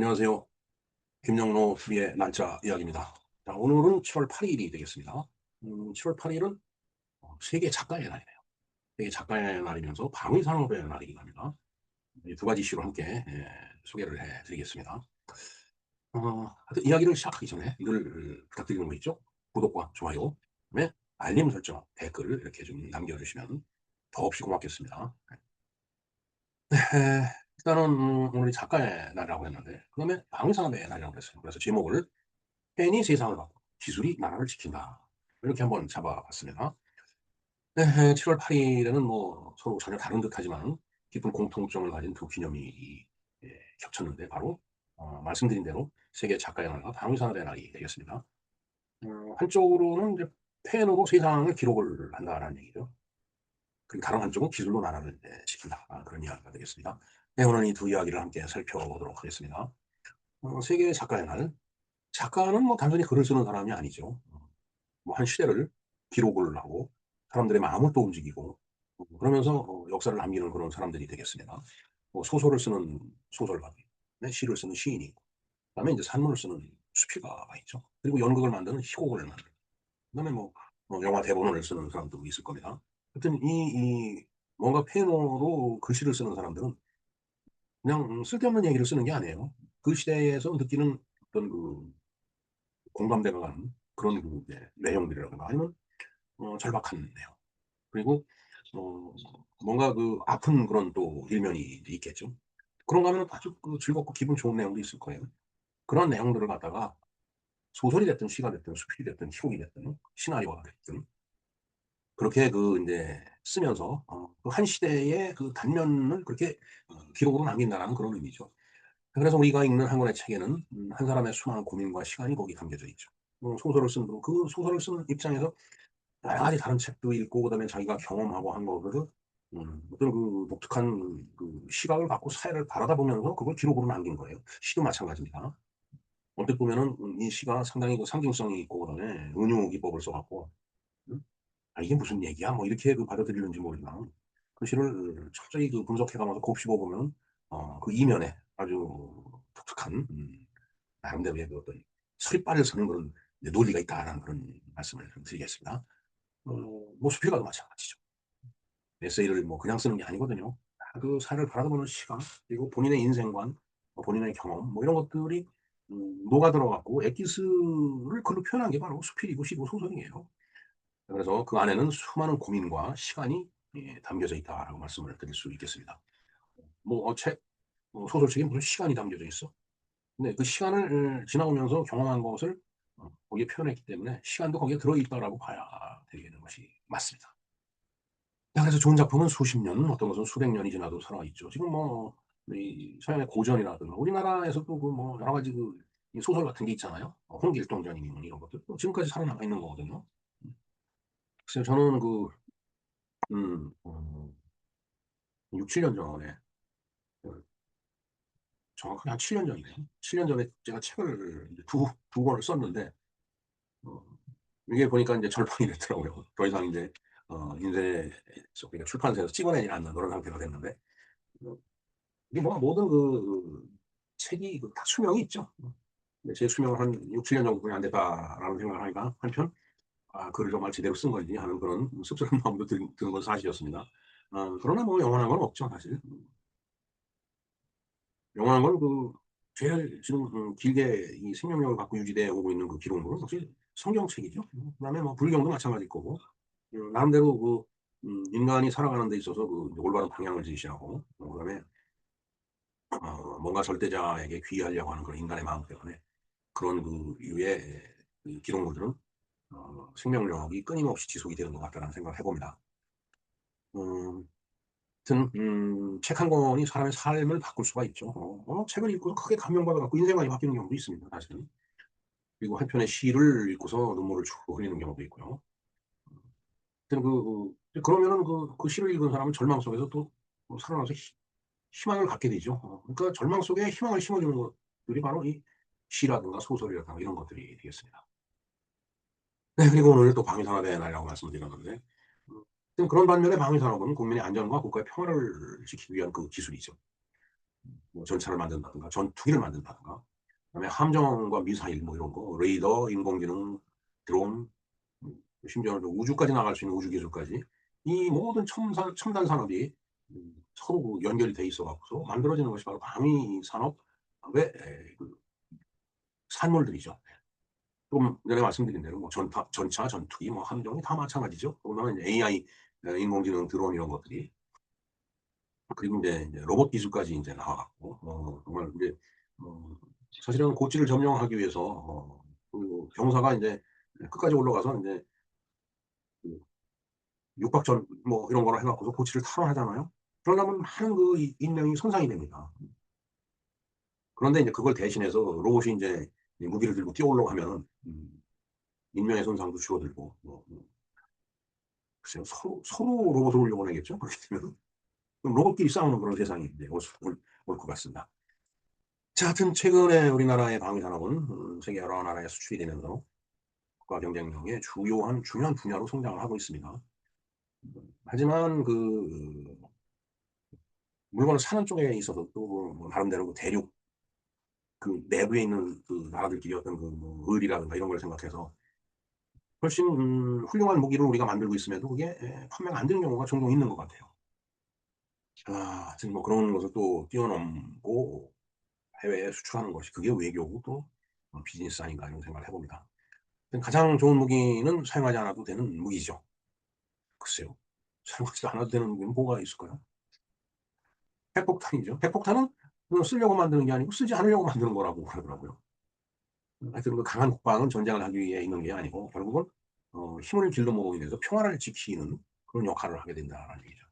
안녕하세요. 김영로 TV의 날짜 이야기입니다. 자, 오늘은 7월 8일이 되겠습니다. 7월 8일은 세계 작가의 날이네요. 세계 작가의 날이면서 방위산업의 날이기도 합니다. 이 두 가지 이슈로 함께 소개를 해드리겠습니다. 하여튼 이야기를 시작하기 전에 이걸 부탁드리는 거 있죠? 구독과 좋아요, 그다음에 알림 설정, 댓글을 이렇게 좀 남겨주시면 더없이 고맙겠습니다. 일단은 오늘이 작가의 날이라고 했는데 그 다음에 방위산업의 날이라고 그랬어요. 그래서 제목을 팬이 세상을 바꾸고 기술이 나라를 지킨다. 이렇게 한번 잡아봤습니다. 네, 7월 8일에는 뭐 서로 전혀 다른 듯하지만 깊은 공통점을 가진 두 기념일이 겹쳤는데 바로 말씀드린 대로 세계 작가의 날과 방위산업의 날이 되겠습니다. 한쪽으로는 이제 팬으로 세상을 기록을 한다라는 얘기죠. 그리고 다른 한쪽은 기술로 나라를 지킨다. 그런 이야기가 되겠습니다. 네, 오늘 이 두 이야기를 함께 살펴보도록 하겠습니다. 세계 작가의 날. 작가는 뭐 단순히 글을 쓰는 사람이 아니죠. 뭐 한 시대를 기록을 하고 사람들의 마음을 또 움직이고 그러면서 역사를 남기는 그런 사람들이 되겠습니다. 뭐 소설을 쓰는 소설가, 네, 시를 쓰는 시인이 있고, 그다음에 이제 산문을 쓰는 수필가가 있죠. 그리고 연극을 만드는 희곡을 만드는, 그다음에 뭐 영화 대본을 쓰는 사람도 있을 겁니다. 하여튼 이 뭔가 페노로 글씨를 쓰는 사람들은 그냥 쓸데없는 얘기를 쓰는 게 아니에요. 그 시대에서 느끼는 어떤 그 공감대가 가는 그런 그 이제 내용들이라든가 아니면 절박한 내용. 그리고 어 뭔가 그 아픈 그런 또 일면이 이제 있겠죠. 그런가 하면은 아주 그 즐겁고 기분 좋은 내용도 있을 거예요. 그런 내용들을 갖다가 소설이 됐든 시가 됐든 수필이 됐든 희곡이 됐든 시나리오가 됐든 그렇게 그 인제 쓰면서 그 한 시대의 그 단면을 그렇게 기록으로 남긴다라는 그런 의미죠. 그래서 우리가 읽는 한 권의 책에는 한 사람의 수많은 고민과 시간이 거기 담겨져 있죠. 소설을 쓴 분, 그 소설을 쓴 입장에서 여러 가지 다른 책도 읽고 그다음에 자기가 경험하고 한 거를 어떤 그 독특한 그 시각을 갖고 사회를 바라다 보면서 그걸 기록으로 남긴 거예요. 시도 마찬가지입니다. 언뜻 보면은 이 시가 상당히 그 상징성이 있고 그다음에 은유 기법을 써 갖고 음 '아 이게 무슨 얘기야?' 뭐 이렇게 그 받아들이는지 모르지만 그 시를 철저히 그 분석해 가면서 곱씹어 보면 그 이면에 아주 독특한 나름대로의 그 어떤 서리빨을 서는 그런 이제 논리가 있다라는 그런 말씀을 좀 드리겠습니다. 뭐 수필가도 마찬가지죠. 에세이를 뭐 그냥 쓰는 게 아니거든요. 그 사회를 바라보는 시각, 그리고 본인의 인생관, 본인의 경험 뭐 이런 것들이 녹아 들어 갖고 엑기스를 글로 표현한 게 바로 수필이고 시고 소설이에요. 그래서 그 안에는 수많은 고민과 시간이 담겨져 있다라고 말씀을 드릴 수 있겠습니다. 뭐 책 소설책에 무슨 시간이 담겨져 있어? 근데 그 시간을 지나오면서 경험한 것을 거기에 표현했기 때문에 시간도 거기에 들어 있다라고 봐야 되는 것이 맞습니다. 그래서 좋은 작품은 수십 년, 어떤 것은 수백 년이 지나도 살아있죠. 지금 뭐 이 서양의 고전이라든가 우리나라에서도 그 뭐 여러 가지 그 이 소설 같은 게 있잖아요. 홍길동전이니 이런 것들 또 지금까지 살아남아 있는 거거든요. 글쎄요 저는 그 음 어 6-7년 전에 그 정확하게 한 7년 전이네요. 7년 전에 제가 책을 이제 두 권을 썼는데 어 이게 보니까 인제 절판이 됐더라고요. 더 이상 인제 인쇄소 그러니까 출판사에서 찍어내지 않는 그런 상태가 됐는데 어 이게 뭐 모든 그 책이 그 다 수명이 있죠. 근데 제 수명은 한 6-7년 정도밖에 안 됐다라는 생각을 하니까 한편 '아 글을 정말 제대로 쓴 건지.' 하는 그런 씁쓸한 마음도 드는 건 사실이었습니다. 그러나 뭐 영원한 건 없죠 사실. 영원한 건 그 제일 지금 길게 이 생명력을 갖고 유지되어 오고 있는 그 기록물은 역시 성경책이죠. 그다음에 뭐 불경도 마찬가지일 거고 나름대로 그 인간이 살아가는 데 있어서 그 올바른 방향을 제시하고 그다음에 뭔가 절대자에게 귀의하려고 하는 그런 인간의 마음 때문에 그런 그 유의 그 기록물들은 생명력이 끊임없이 지속이 되는 것 같다는 생각을 해 봅니다. 음 하여튼 책 한 권이 사람의 삶을 바꿀 수가 있죠. 책을 읽고서 크게 감명받아 갖고 인생관이 바뀌는 경우도 있습니다 사실은. 그리고 한 편의 시를 읽고서 눈물을 쭉 흘리는 경우도 있고요. 하여튼 그러면은 그 시를 읽은 사람은 절망 속에서 또 살아나서 희망을 갖게 되죠. 그러니까 절망 속에 희망을 심어주는 것들이 바로 이 시라든가 소설이라든가 이런 것들이 되겠습니다. 네 그리고 오늘 또 방위산업의 날이라고 말씀을 드렸는데 그런 반면에 방위산업은 국민의 안전과 국가의 평화를 지키기 위한 그 기술이죠. 뭐 전차를 만든다든가 전투기를 만든다든가 그다음에 함정과 미사일 뭐 이런 거 레이더, 인공지능, 드론 심지어는 또 우주까지 나갈 수 있는 우주 기술까지 이 모든 첨단 산업이 서로 그 연결이 돼 있어 갖고서 만들어지는 것이 바로 방위 산업의 그 산물들이죠. 조금 전에 말씀드린 대로 뭐 전차, 전투기, 뭐 함정이 다 마찬가지죠. 그러면 AI, 인공지능, 드론 이런 것들이 그리고 이제 로봇 기술까지 이제 나와갖고 정말 이제 어, 사실은 고지를 점령하기 위해서 그 병사가 이제 끝까지 올라가서 이제 그 육박전 뭐 이런 거를 해갖고서 고지를 탈환하잖아요. 그러려면 많은 그 인명이 손상이 됩니다. 그런데 이제 그걸 대신해서 로봇이 이제 무기를 들고 뛰어 올라가면은 인명의 손상도 줄어들고 글쎄요 서로 로봇을 올려보내겠죠. 그렇게 되면 그럼 로봇끼리 싸우는 그런 세상이 이제 올 것 같습니다. 자, 하여튼 최근에 우리나라의 방위 산업은 세계 여러 나라에 수출이 되면서 국가 경쟁력의 중요한 분야로 성장을 하고 있습니다. 하지만 그 물건을 사는 쪽에 있어서 또뭐 나름대로 그 대륙 그 내부에 있는 그 나라들끼리 어떤 그뭐 의리라든가 이런 걸 생각해서 훨씬 훌륭한 무기를 우리가 만들고 있음에도 그게 판매가 안 되는 경우가 종종 있는 것 같아요. 하여튼 뭐 그런 것을 또 뛰어넘고 해외에 수출하는 것이 그게 외교고 또 비즈니스 아닌가 이런 생각을 해봅니다. 가장 좋은 무기는 사용하지 않아도 되는 무기죠. 글쎄요. 사용하지 않아도 되는 무기는 뭐가 있을까요? 핵폭탄이죠. 핵폭탄은 쓰려고 만드는 게 아니고 쓰지 않으려고 만드는 거라고 그러더라고요. 하여튼 그 강한 국방은 전쟁을 하기 위해 있는 게 아니고 결국은 힘을 길러모으기 위해서 평화를 지키는 그런 역할을 하게 된다는 얘기죠.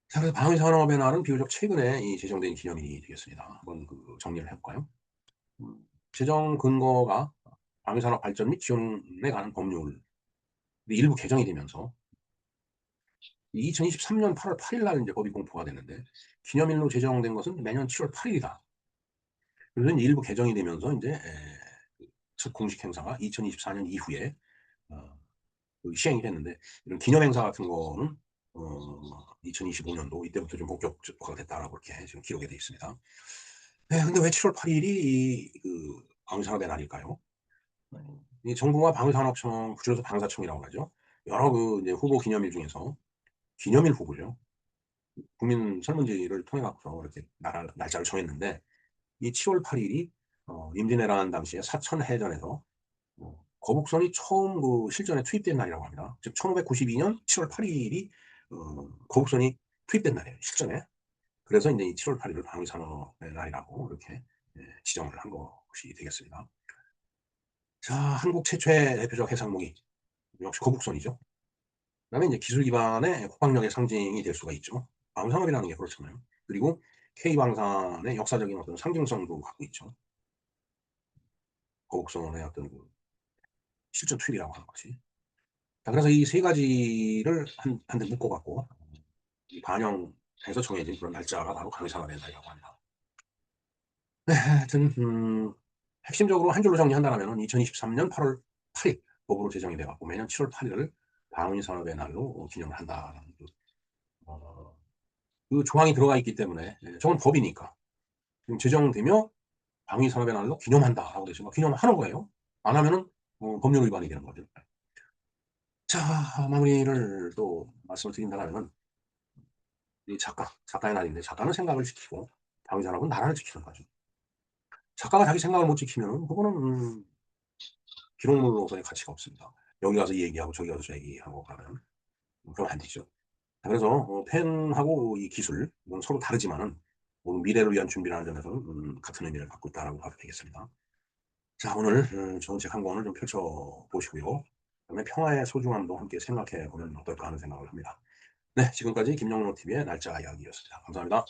자, 그래서 방위산업의 날은 비교적 최근에 이 제정된 기념일이 되겠습니다. 한번 그 정리를 해볼까요? 제정 근거가 방위산업 발전 및 지원에 관한 법률 일부 개정이 되면서 2023년 8월 8일 날 이제 법이 공포가 됐는데 기념일로 제정된 것은 매년 7월 8일이다. 그래서 이제 일부 개정이 되면서 이제 첫 공식 행사가 2024년 이후에 어, 그 시행이 됐는데 이런 기념 행사 같은 거는 2025년도 이때부터 좀 본격화가 됐다라고 이렇게 지금 기록이 되어 있습니다. 네, 근데 왜 7월 8일이 그 방위산업의 날일까요? 이 정부가 방위산업청, 줄여서 방사청이라고 하죠. 여러 그 이제 후보 기념일 중에서 기념일 후보죠. 국민 설문지를 통해 갖고서 이렇게 날짜를 정했는데 이 7월 8일이 임진왜란 당시에 사천해전에서 거북선이 처음 그 실전에 투입된 날이라고 합니다. 즉 1592년 7월 8일이 거북선이 투입된 날이에요. 실전에. 그래서 이제 이 7월 8일을 방위산업의 날이라고 이렇게 지정을 한 것이 되겠습니다. 자, 한국 최초의 대표적 해상무기 역시 거북선이죠. 그다음에 이제 기술 기반의 국방력의 상징이 될 수가 있죠. 방산업이라는 게 그렇잖아요. 그리고 K방산의 역사적인 어떤 상징성도 갖고 있죠. 거북선의 어떤 그 실전 투입이라고 하는 것이. 자, 그래서 이 세 가지를 한데 묶어갖고 반영해서 정해진 그런 날짜가 바로 강산업의 날이라고 합니다. 네, 하여튼 핵심적으로 한 줄로 정리한다면 2023년 8월 8일 법으로 제정이 돼갖고 매년 7월 8일을 방위산업의 날로 기념을 한다는 어, 그 조항이 들어가 있기 때문에 저건 법이니까 지금 제정되며 방위산업의 날로 기념한다라고 되어 있으면 기념하는 거예요. 안 하면은 법률 위반이 되는 거죠. 자, 마무리를 또 말씀을 드린다면 이 작가의 날인데 작가는 생각을 지키고 방위산업은 나라를 지키는 거죠. 작가가 자기 생각을 못 지키면 그거는 기록물로서의 가치가 없습니다. 여기 가서 이 얘기하고 저기 가서 저 얘기하고 가면 그러면 안 되죠. 그래서 펜하고 이 기술 이건 서로 다르지만은 미래를 위한 준비라는 점에서는 같은 의미를 갖고 있다라고 봐도 되겠습니다. 자, 오늘 좋은 책 한 권을 좀 펼쳐보시고요. 그다음에 평화의 소중함도 함께 생각해 보면 어떨까 하는 생각을 합니다. 네, 지금까지 김영로 TV의 날짜 이야기였습니다. 감사합니다.